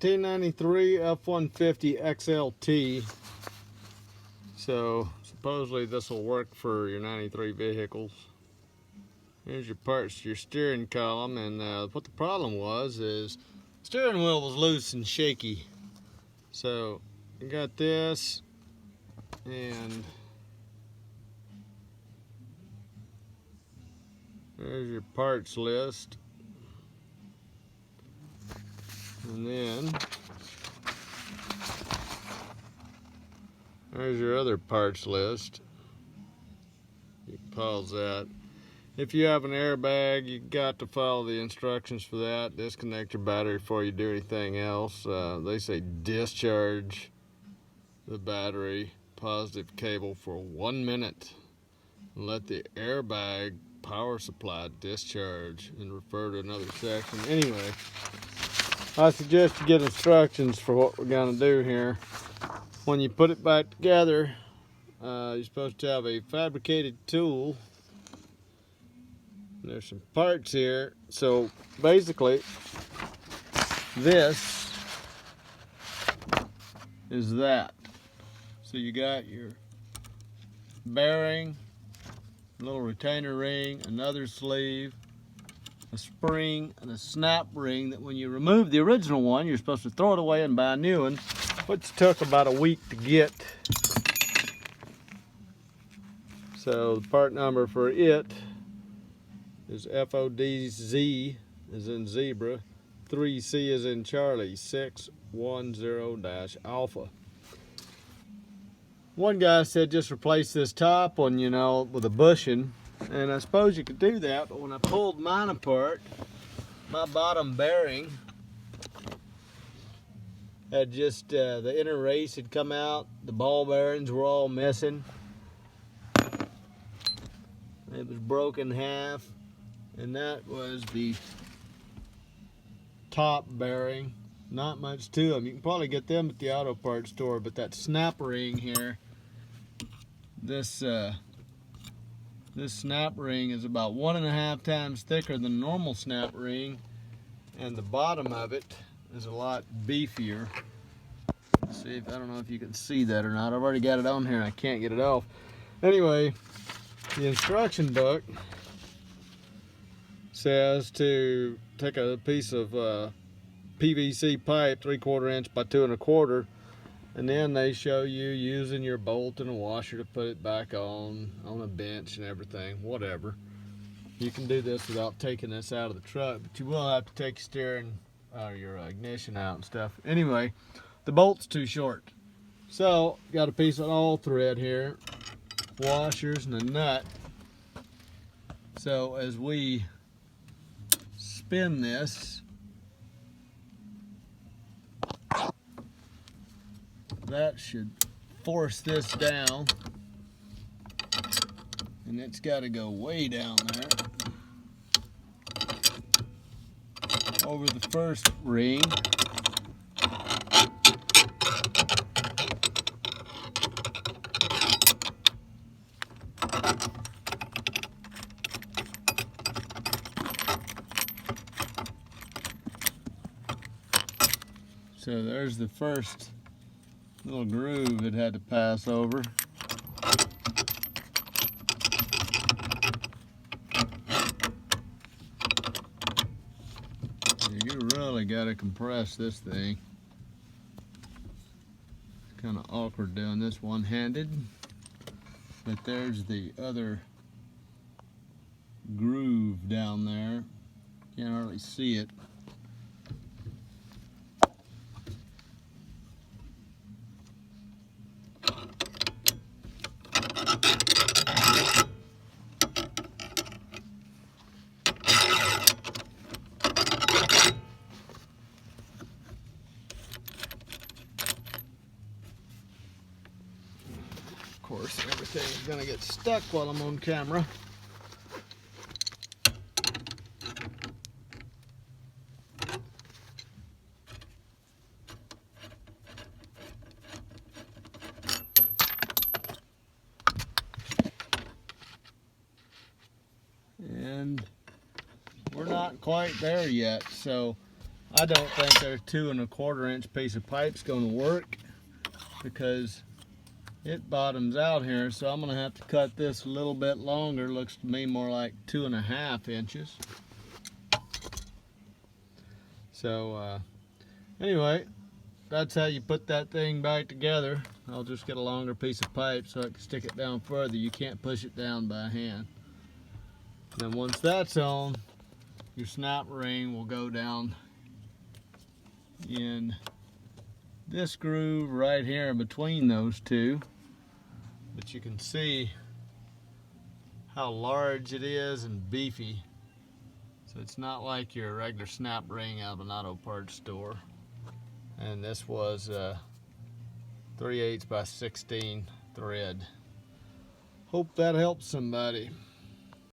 1993 F-150 XLT. So supposedly this will work for your 93 vehicles. Here's your parts, your steering column, and what the problem was is the steering wheel was loose and shaky. So you got this, and there's your parts list. And then there's your other parts list. You can pause that. If you have an airbag, you got to follow the instructions for that. Disconnect your battery before you do anything else. They say discharge the battery positive cable for 1 minute. Let the airbag power supply discharge and refer to another section. Anyway, I suggest you get instructions for what we're going to do here. When you put it back together, you're supposed to have a fabricated tool. There's some parts here. So basically, this is that. So you got your bearing, a little retainer ring, another sleeve, a spring, and a snap ring that when you remove the original one, you're supposed to throw it away and buy a new one, which took about a week to get. So the part number for it is FODZ as in zebra, 3C as in Charlie, 610-alpha. One guy said just replace this top one, you know, with a bushing. And I suppose you could do that, but when I pulled mine apart, my bottom bearing had just, the inner race had come out, the ball bearings were all missing. It was broken in half, and that was the top bearing. Not much to them. You can probably get them at the auto parts store, but that snap ring here, this snap ring is about 1.5 times thicker than a normal snap ring, and the bottom of it is a lot beefier. Let's see if, I don't know if you can see that or not. I've already got it on here and I can't get it off. Anyway, the instruction book says to take a piece of PVC pipe 3/4 inch by 2 1/4, and then they show you using your bolt and a washer to put it back on a bench and everything, whatever. You can do this without taking this out of the truck, but you will have to take your steering or your ignition out and stuff. Anyway, the bolt's too short. So, got a piece of all thread here, washers and a nut. So as we spin this, that should force this down, and it's got to go way down there over the first ring. So there's the first little groove it had to pass over. You really got to compress this thing. It's kind of awkward doing this one-handed, but there's the other groove down there. Can't hardly see it. Of course, everything's gonna get stuck while I'm on camera. And we're not quite there yet, so I don't think their 2 1/4 inch piece of pipe's going to work because it bottoms out here, so I'm going to have to cut this a little bit longer. Looks to me more like 2 1/2 inches. So anyway, that's how you put that thing back together. I'll just get a longer piece of pipe so I can stick it down further. You can't push it down by hand. Then once that's on, your snap ring will go down in this groove right here between those two. But you can see how large it is and beefy. So it's not like your regular snap ring out of an auto parts store. And this was 3/8 by 16 thread. Hope that helps somebody.